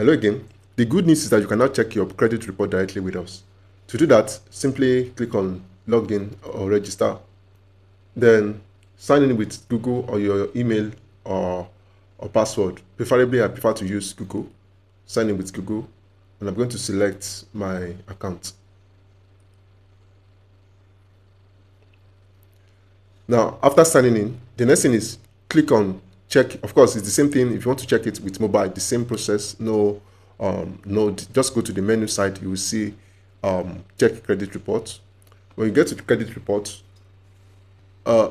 Hello again. The good news is that you can now check your credit report directly with us. To do that, simply click on login or register. Then sign in with Google or your email or password. Preferably, I prefer to use Google. Sign in with Google, and I'm going to select my account. Now, after signing in, the next thing is click on check. Of course, it's the same thing. If you want to check it with mobile, the same process. Just go to the menu side. You will see check credit report. When you get to the credit report,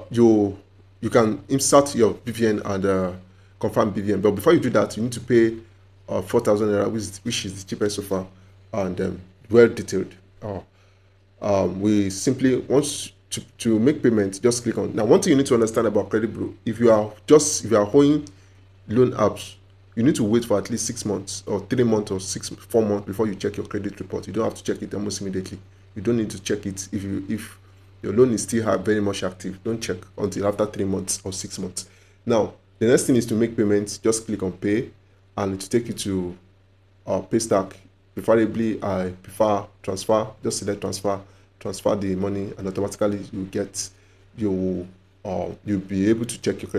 you can insert your BVN and confirm BVN. But before you do that, you need to pay 4,000 naira, which is the cheapest so far, and well detailed. We simply want to make payments. Just click on. Now, one thing you need to understand about credit bureau: if you are owing loan apps, you need to wait for at least 6 months or 3 months or 4 months before you check your credit report. You don't have to check it almost immediately. You don't need to check it if your loan is still very much active. Don't check until after 3 months or 6 months. Now, the next thing is to make payments. Just click on pay, and it will take you to pay stack. Preferably, I prefer transfer. Just select transfer the money, and automatically you'll be able to check your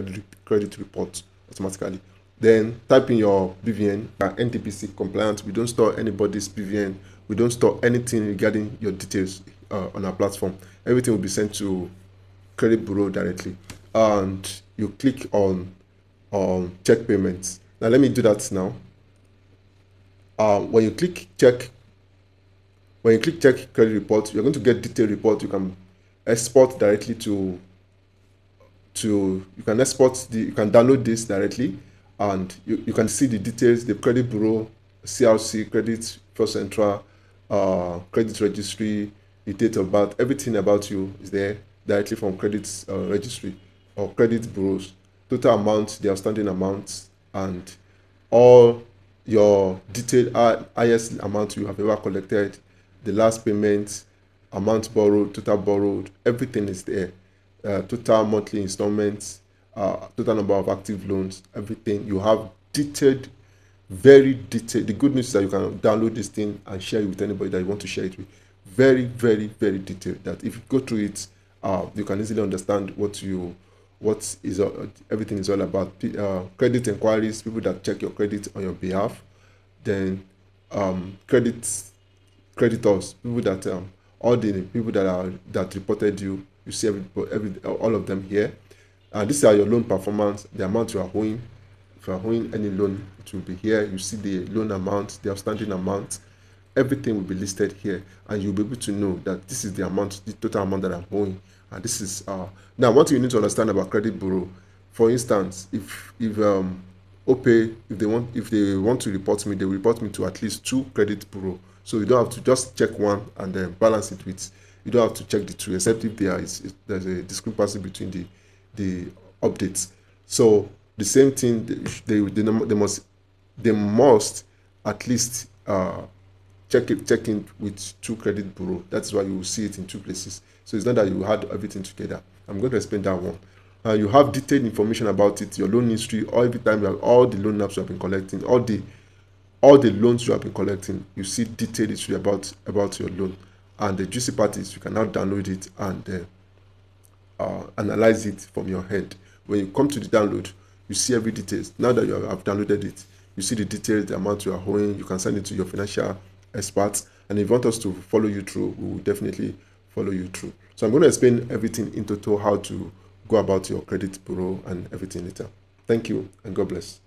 credit report automatically. Then type in your BVN. NTPC compliant. We don't store anybody's BVN. We don't store anything regarding your details on our platform. Everything will be sent to credit bureau directly, and you click on check payments. Now let me do that now. When you click check credit report, you're going to get detailed report. You can export directly you can download this directly, and you can see the details: the credit bureau, CRC, credit first central, credit registry, the date of birth, everything about you is there directly from credit registry or credit bureaus. Total amount, the outstanding amounts, and all your detailed highest amount you have ever collected, the last payment, amount borrowed, total borrowed, everything is there. Total monthly installments, total number of active loans, everything. You have detailed, very detailed. The good news is that you can download this thing and share it with anybody that you want to share it with. Very, very, very detailed. That if you go through it, you can easily understand everything is all about. Credit inquiries, people that check your credit on your behalf. Then creditors, people that all the people that reported you. You see all of them here. And these are your loan performance, the amount you are owing. If you are owing any loan, it will be here. You see the loan amount, the outstanding amount. Everything will be listed here, and you'll be able to know that this is the total amount that I'm owing. And this is now one thing you need to understand about credit bureau. For instance, if OPay, if they want to report me, they will report me to at least 2 credit bureau. So you don't have to just check one and then balance it with. You don't have to check the 2, except if there's a discrepancy between the updates. So the same thing, they must at least check in with 2 credit bureau. That's why you will see it in 2 places. So it's not that you had everything together. I'm going to explain that one. You have detailed information about it, your loan history, all the loan apps you have been collecting, all the loans you have been collecting. You see detailed history about your loan. And the juicy part is you can now download it and analyze it from your head. When you come to the download, you see every details. Now that you have downloaded it, you see the details, the amount you are owing. You can send it to your financial experts. And if you want us to follow you through, we will definitely follow you through. So I'm going to explain everything in total, how to go about your credit bureau and everything later. Thank you, and God bless.